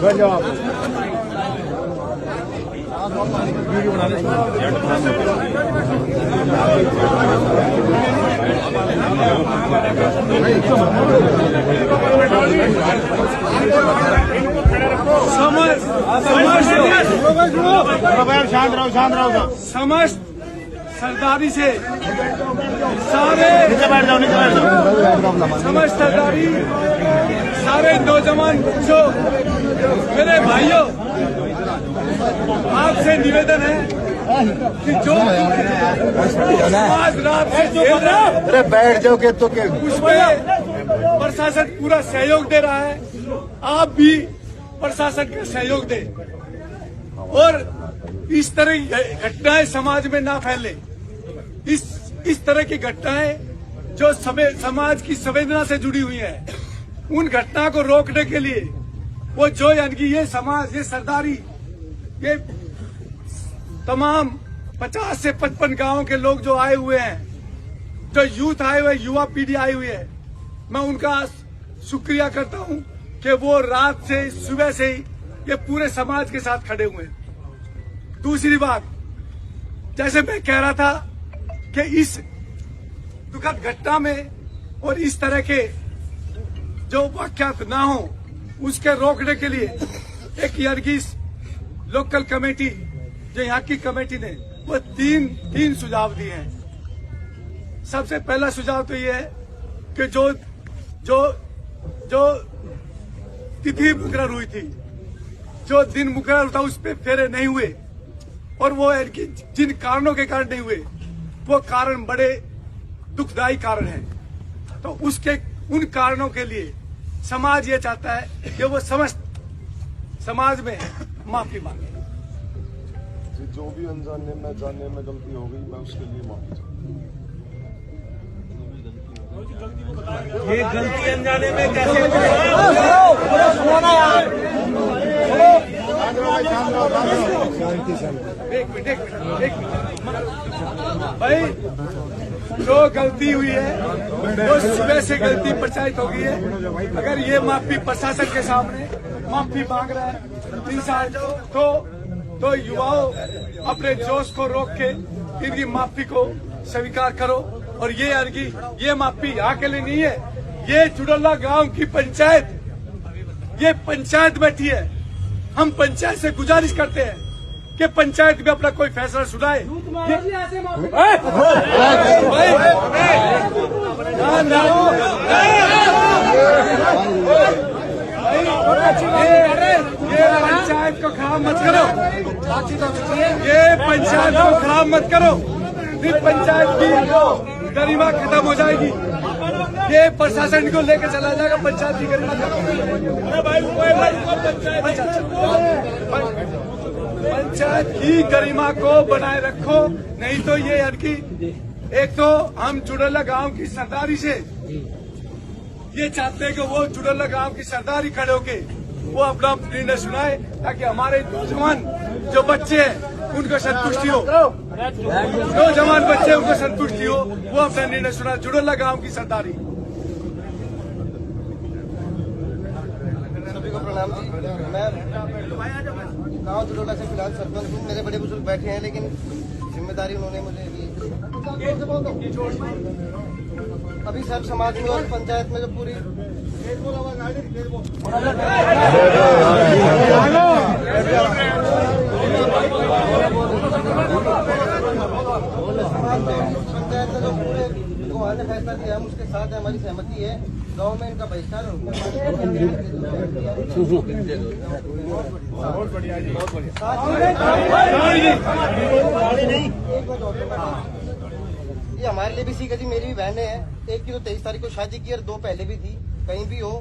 बैठ जाओ आप। वीडियो बना शांत रहो। समस्त सरदारी से सारे समस्त सरदारी सारे नौजवान बच्चों, मेरे भाइयों, आपसे निवेदन है कि जो आज रात से झेल रहा है, अरे बैठ जाओ के तो के उसमें प्रशासन पूरा सहयोग दे रहा है। आप भी प्रशासन का सहयोग दें और इस तरह की घटनाएं समाज में ना फैले। इस तरह की घटनाएं जो समाज की संवेदना से जुड़ी हुई है, उन घटना को रोकने के लिए वो जो यानी कि ये समाज, ये सरदारी, ये तमाम 50 से 55 गांवों के लोग जो आए हुए हैं, जो यूथ आए हुए, युवा पीढ़ी आई हुई है, मैं उनका शुक्रिया करता हूं कि वो रात से सुबह से ही ये पूरे समाज के साथ खड़े हुए हैं। दूसरी बात, जैसे मैं कह रहा था कि इस दुखद घटना में और इस तरह के जो वाकयात ना हो, उसके रोकने के लिए एक यानी लोकल कमेटी, जो यहाँ की कमेटी ने वो तीन सुझाव दिए हैं। सबसे पहला सुझाव तो ये है कि जो तिथि मुकर्रर हुई थी, जो दिन मुकर्रर था, उस पर फेरे नहीं हुए और वो जिन कारणों के कारण नहीं हुए, वो कारण बड़े दुखदायी कारण हैं। तो उन कारणों के लिए समाज ये चाहता है कि वो समस्त समाज में माफी मांगे। जो भी अनजाने में जाने में गलती हो गई, मैं उसके लिए माफी चाहता हूँ। ये गलती अनजाने में कैसे एक मिनट भाई, जो गलती हुई है वो सुबह से गलती प्रचारित हो गई है। अगर ये माफी प्रशासन के सामने माफी मांग रहा है इंसान, तो युवाओं अपने जोश को रोक के इनकी माफी को स्वीकार करो। और ये माफी यहाँ के लिए नहीं है, ये चुडल्ला गांव की पंचायत, ये पंचायत बैठी है। हम पंचायत से गुजारिश करते हैं कि पंचायत में अपना कोई फैसला सुनाए। ये पंचायत को खराब मत करो, ये पंचायत को खराब मत करो। इस पंचायत की गरिमा खत्म हो जाएगी, ये प्रशासन को लेकर चला जाएगा। पंचायत की गरिमा पंचायत की गरिमा को बनाए रखो, नहीं तो ये एक तो हम चुडल्ला गांव की सरदारी से ये चाहते हैं कि वो चुडल्ला गांव की सरदारी खड़े होके वो अपना निर्णय सुनाए, ताकि हमारे नौजवान जो बच्चे हैं उनको संतुष्टि हो, नौजवान बच्चे उनको संतुष्टि हो, वो अपना निर्णय सुनाए। चुडल्ला गांव की सरदारी। सभी को प्रणाम जी। मैं गांव चुडल्ला से फिलहाल सरपंच हूँ। मेरे बड़े बुजुर्ग बैठे हैं, लेकिन जिम्मेदारी उन्होंने मुझे दी। अभी सब समाज में और पंचायत में जो पूरी पंचायत में जो पूरे गोहाल ने फैसला दिया, हम उसके साथ हमारी सहमति है। गांव में इनका बहिष्कार ये हमारे लिए भी सीख है जी। मेरी भी बहनें हैं, एक की तो 23 तारीख को शादी की और 2 पहले भी थी। कहीं भी हो,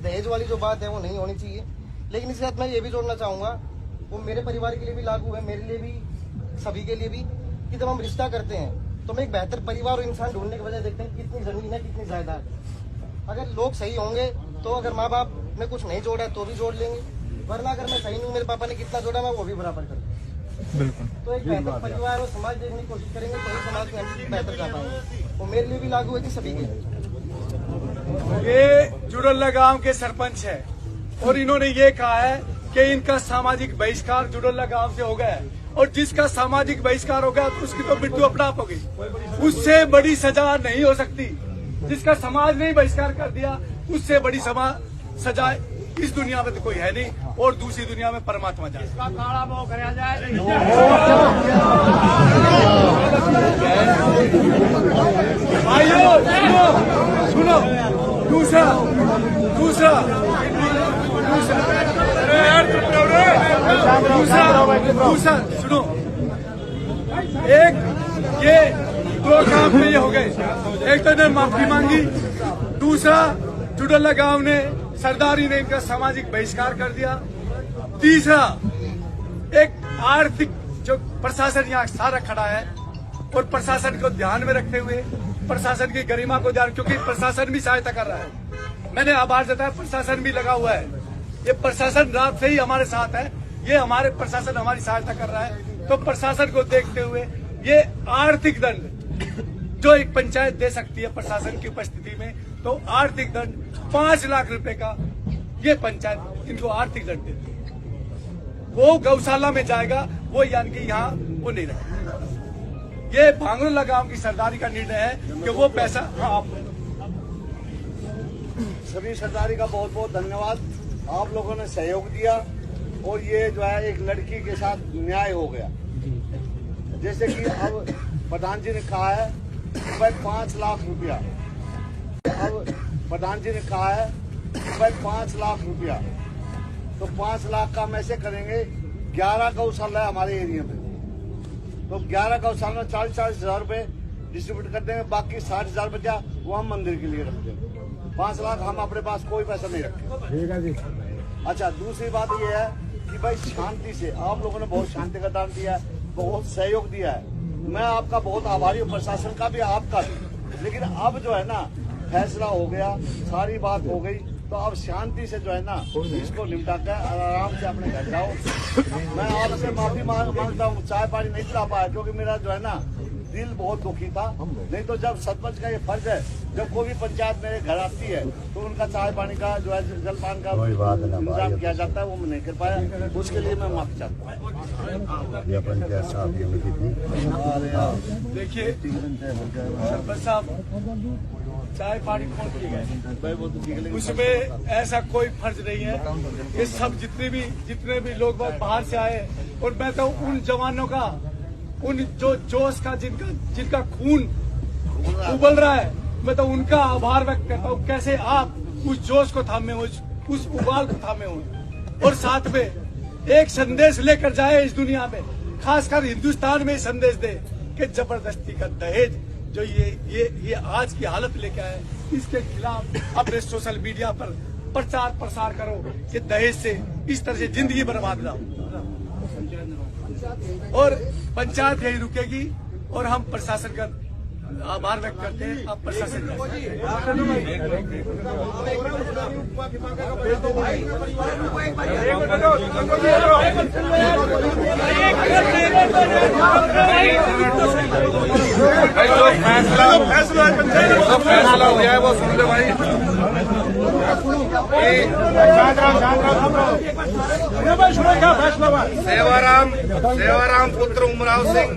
दहेज वाली जो बात है वो नहीं होनी चाहिए। लेकिन इसके साथ मैं ये भी जोड़ना चाहूंगा, वो मेरे परिवार के लिए भी लागू है, मेरे लिए भी, सभी के लिए भी, कि जब हम रिश्ता करते हैं तो हम एक बेहतर परिवार और इंसान ढूंढने के बजाय देखते हैं कितनी जमीन है, कितनी जायदाद है। अगर लोग सही होंगे तो अगर माँ बाप ने कुछ नहीं जोड़ा है तो भी जोड़ लेंगे, वरना अगर मैं सही नहीं हूँ, मेरे पापा ने कितना जोड़ा मैं वो भी बराबर कर दूंगा। बिल्कुल। तो एक बेहतर परिवार और समाज देखने की कोशिश करेंगे तो ही समाज में हम बेहतर जा पाएंगे। वो मेरे लिए भी लागू है कि सभी के लिए। ये जुड़ल्ला गांव के सरपंच है और इन्होंने ये कहा है कि इनका सामाजिक बहिष्कार जुड़ल्ला गांव से हो गया है, और जिसका सामाजिक बहिष्कार हो गया तो उसकी तो मृत्यु अपना आप होगी, उससे बड़ी सजा नहीं हो सकती। जिसका समाज ने बहिष्कार कर दिया उससे बड़ी सजा इस दुनिया में तो कोई है नहीं, और दूसरी दुनिया में परमात्मा जाए। भाइयों सुनो, दूसरा सुनो, एक ये दो काम तो ये हो गए, एक तो इन्होंने माफी मांगी, दूसरा जुड़ल्ला गांव ने सरदारी ने इनका सामाजिक बहिष्कार कर दिया, तीसरा एक आर्थिक जो प्रशासन यहाँ सारा खड़ा है और प्रशासन को ध्यान में रखते हुए प्रशासन की गरिमा को ध्यान, क्योंकि प्रशासन भी सहायता कर रहा है, मैंने आभार जताया, प्रशासन भी लगा हुआ है, ये प्रशासन रात से ही हमारे साथ है, ये हमारे प्रशासन हमारी सहायता कर रहा है। तो प्रशासन को देखते हुए ये आर्थिक दंड जो एक पंचायत दे सकती है प्रशासन की उपस्थिति में, तो आर्थिक दंड 5 लाख रुपए का ये पंचायत इनको आर्थिक दंड देती है। वो गौशाला में जाएगा, वो यानी कि यहाँ वो नहीं रहेगा। ये भांगरोला गांव की सरदारी का निर्णय है कि वो पैसा सभी सरदारी का बहुत बहुत धन्यवाद। आप लोगों ने सहयोग दिया और ये जो है एक लड़की के साथ न्याय हो गया। जैसे कि अब प्रधान जी ने कहा है 5 लाख रुपया, अब प्रधान जी ने कहा है 5 लाख रुपया, तो 5 लाख का हम ऐसे करेंगे, 11 गौशाला है हमारे एरिया में, तो 11 गौशाला में 40-40 हजार रुपए डिस्ट्रीब्यूट कर देंगे, बाकी 60,000 बचा वो हम मंदिर के लिए रख देंगे। 5 लाख हम अपने पास कोई पैसा नहीं रखें। ठीक है जी। अच्छा, दूसरी बात ये है कि भाई शांति से आप लोगों ने बहुत शांति का दान दिया है, बहुत सहयोग दिया है, मैं आपका बहुत आभारी हूँ, प्रशासन का भी आपका भी। लेकिन अब जो है ना फैसला हो गया, सारी बात हो गई, तो अब शांति से जो है ना इसको निपटा कर आराम से अपने घर जाओ। मैं आपसे माफी मांगता हूँ, चाय पानी नहीं पिला पाया क्योंकि मेरा जो है ना दिल बहुत दुखी था। नहीं तो जब सरपंच का ये फर्ज है, जब कोई भी पंचायत मेरे घर आती है तो उनका चाय पानी का जो है जलपान का इंतजाम किया जाता है, वो मैं नहीं कर पाया, उसके लिए मैं माफी चाहता हूँ। देखिए सरपंच साहब, चाय पानी कौन पी गए, उसमें ऐसा कोई फर्ज नहीं है। ये सब जितने भी लोग बाहर से आए, और मैं तो उन जवानों का, उन जो जोश का जिनका खून उबल रहा है, मैं तो उनका आभार व्यक्त करता हूँ। कैसे आप उस जोश को थामे, उस उबाल को थामे हो, और साथ में एक संदेश लेकर जाए इस दुनिया में, खासकर हिंदुस्तान में संदेश दे कि जबरदस्ती का दहेज जो ये आज की हालत लेके आए, इसके खिलाफ अपने सोशल मीडिया पर प्रचार प्रसार करो कि दहेज से इस तरह से जिंदगी बर्बाद ना हो। और पंचायत यही रुकेगी, और हम प्रशासन का आभार व्यक्त करते हैं। आप प्रशासन फैसला हो गया है वो सुन ले भाई। सेवाराम पुत्र उमराव सिंह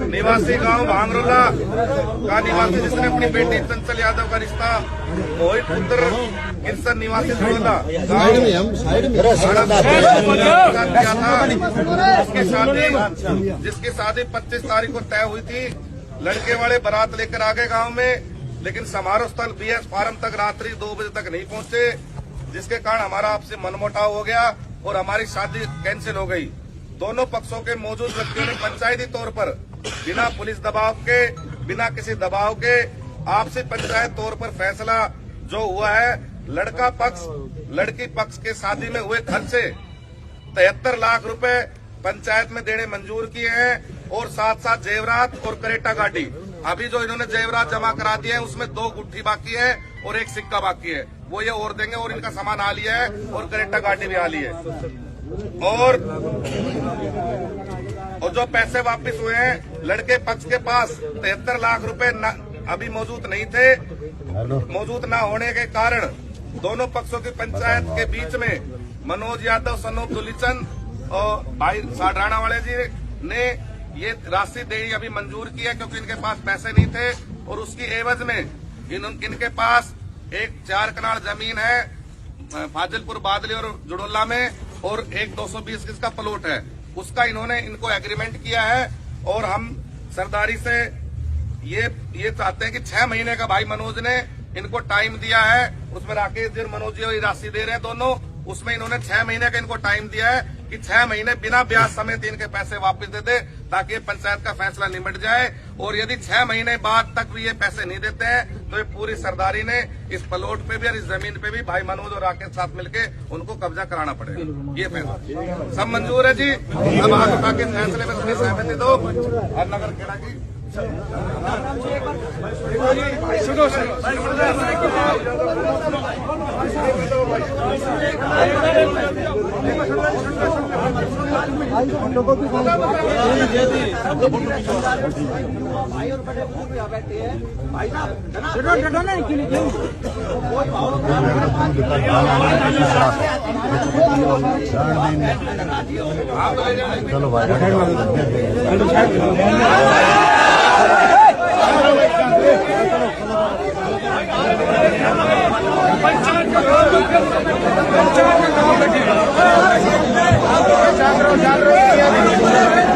निवासी गांव भांगरोला का निवासी, जिसने अपनी बेटी चंचल यादव का रिश्ता मोहित पुत्र किरसन निवासी जुड़ल्ला किया था, जिसकी शादी 25 तारीख को तय हुई थी। लड़के वाले बारात लेकर आ गए गांव में, लेकिन समारोह स्थल BS फार्म तक रात्रि 2 बजे तक नहीं पहुंचे, जिसके कारण हमारा आपसे मनमुटाव हो गया और हमारी शादी कैंसिल हो गई। दोनों पक्षों के मौजूद व्यक्तियों ने पंचायती तौर पर बिना पुलिस दबाव के, बिना किसी दबाव के आपसी पंचायत तौर पर फैसला जो हुआ है, लड़का पक्ष लड़की पक्ष के शादी में हुए खर्चे 73 लाख रुपए पंचायत में देने मंजूर किए हैं, और साथ साथ जेवरात और करेटा गाड़ी। अभी जो इन्होंने जेवरात जमा करा दिए हैं उसमें 2 गुट्ठी बाकी है और 1 सिक्का बाकी है। वो ये और देंगे और इनका सामान आ लिया है और करेक्टा गाड़ी भी आ ली है। और जो पैसे वापस हुए हैं लड़के पक्ष के पास 73 लाख रुपए अभी मौजूद नहीं थे। मौजूद न होने के कारण दोनों पक्षों की पंचायत के बीच में मनोज यादव सनोप दुलीचंद और भाई साडराना वाले जी ने ये राशि देनी अभी मंजूर की है क्योंकि इनके पास पैसे नहीं थे और उसकी एवज में इनके पास एक 4 कनाल जमीन है फाजिलपुर बादली और जुड़ोला में और एक 220 का प्लॉट है, उसका इन्होंने इनको एग्रीमेंट किया है। और हम सरदारी से ये चाहते हैं कि 6 महीने का भाई मनोज ने इनको टाइम दिया है, उसमें राकेश जी और मनोज जी ये राशि दे रहे हैं दोनों, उसमें इन्होंने 6 महीने का इनको टाइम दिया है कि 6 महीने बिना ब्याज समेत इनके पैसे वापस दे दे ताकि ये पंचायत का फैसला निमट जाए। और यदि 6 महीने बाद तक भी ये पैसे नहीं देते हैं तो ये पूरी सरदारी ने इस प्लॉट पे भी और इस जमीन पे भी भाई मनोज और राकेश साथ मिलके उनको कब्जा कराना पड़ेगा। ये फैसला सब मंजूर है जी। अब हाथ उठा के फैसले में अपनी सहमति दो। और नगर खेड़ा की सुनो भाई और बड़े बुजुर्ग यहाँ बैठे हैं भाई साहब चलो भाई